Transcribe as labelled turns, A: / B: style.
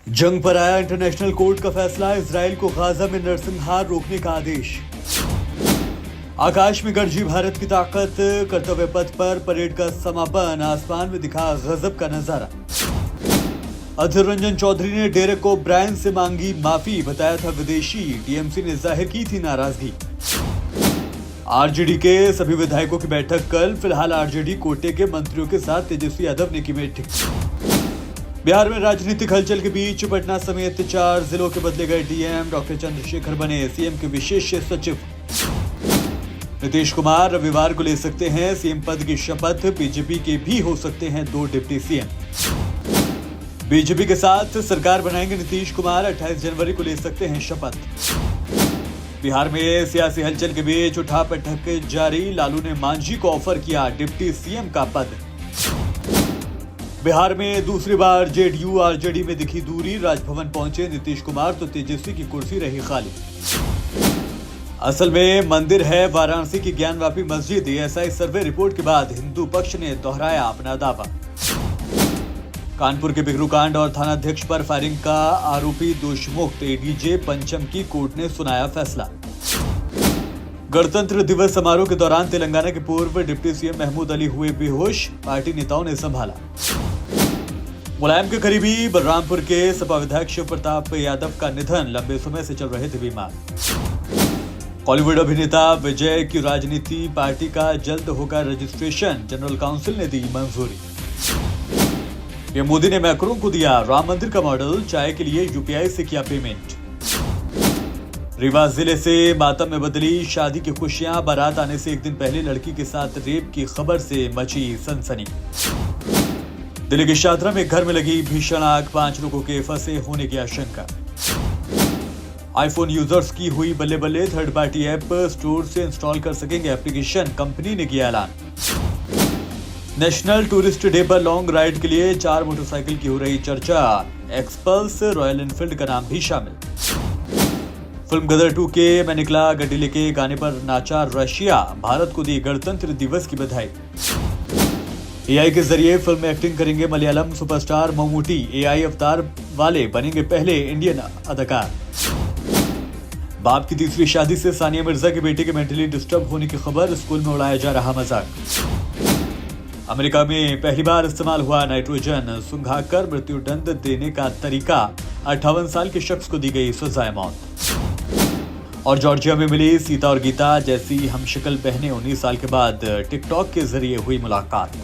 A: जंग पर आया इंटरनेशनल कोर्ट का फैसला, इजराइल को गाजा में नरसंहार रोकने का आदेश। आकाश में गरजी भारत की ताकत, कर्तव्य पथ पर परेड का समापन, आसमान में दिखा गजब का नजारा। अधीर रंजन चौधरी ने डेरेक ओ ब्रायन से मांगी माफी, बताया था विदेशी, टीएमसी ने जाहिर की थी नाराजगी। आरजेडी के सभी विधायकों की बैठक कल, फिलहाल आरजेडी कोटे के मंत्रियों के साथ तेजस्वी यादव ने की मीटिंग। बिहार में राजनीतिक हलचल के बीच पटना समेत 4 जिलों के बदले गए डीएम, डॉक्टर चंद्रशेखर बने सीएम के विशेष सचिव। नीतीश कुमार रविवार को ले सकते हैं सीएम पद की शपथ, बीजेपी के भी हो सकते हैं 2 डिप्टी सीएम। बीजेपी के साथ सरकार बनाएंगे नीतीश कुमार, 28 जनवरी को ले सकते हैं शपथ। बिहार में सियासी हलचल के बीच उठापटक जारी, लालू ने मांझी को ऑफर किया डिप्टी सीएम का पद। बिहार में दूसरी बार जेडीयू आरजेडी में दिखी दूरी, राजभवन पहुंचे नीतीश कुमार तो तेजस्वी की कुर्सी रही खाली। असल में मंदिर है वाराणसी की ज्ञानवापी मस्जिद, एएसआई सर्वे रिपोर्ट के बाद हिंदू पक्ष ने दोहराया अपना दावा। कानपुर के बिगरू कांड और थानाध्यक्ष पर फायरिंग का आरोपी दोषमुक्त, एडीजे पंचम की कोर्ट ने सुनाया फैसला। गणतंत्र दिवस समारोह के दौरान तेलंगाना के पूर्व डिप्टी सीएम महमूद अली हुए बेहोश, पार्टी नेताओं ने संभाला। मुलायम के करीबी बलरामपुर के सपा विधायक शिव प्रताप यादव का निधन, लंबे समय से चल रहे थे बीमार। बॉलीवुड अभिनेता विजय की राजनीति पार्टी का जल्द होगा रजिस्ट्रेशन, जनरल काउंसिल ने दी मंजूरी। पीएम मोदी ने मैक्रों को दिया राम मंदिर का मॉडल, चाय के लिए यूपीआई से किया पेमेंट। रीवा जिले से मातम में बदली शादी की खुशियां, बारात आने से एक दिन पहले लड़की के साथ रेप की खबर से मची सनसनी। दिल्ली के शादरा में घर में लगी भीषण आग, 5 लोगों के फंसे होने की आशंका। आईफोन यूजर्स की हुई बल्ले बल्ले, थर्ड पार्टी ऐप स्टोर से इंस्टॉल कर सकेंगे एप्लीकेशन, कंपनी ने किया ऐलान। नेशनल टूरिस्ट डे पर लॉन्ग राइड के लिए 4 मोटरसाइकिल की हो रही चर्चा, एक्सपल्स रॉयल एनफील्ड का नाम भी शामिल। फिल्म गदर 2 के मैं निकला गड्डी लेके गाने पर नाचा रशिया, भारत को दी गणतंत्र दिवस की बधाई। एआई के जरिए फिल्म में एक्टिंग करेंगे मलयालम सुपरस्टार मम्मूटी, एआई अवतार वाले बनेंगे पहले इंडियन अदाकार। बाप की तीसरी शादी से सानिया मिर्जा के बेटे के मेंटली डिस्टर्ब होने की खबर, स्कूल में उड़ाया जा रहा मजाक। अमेरिका में पहली बार इस्तेमाल हुआ नाइट्रोजन, सुंघाकर मृत्युदंड देने का तरीका, 58 साल के शख्स को दी गई सजाए मौत। और जॉर्जिया में मिली सीता और गीता जैसी हमशक्ल बहनें, 19 साल के बाद टिकटॉक के जरिए हुई मुलाकात।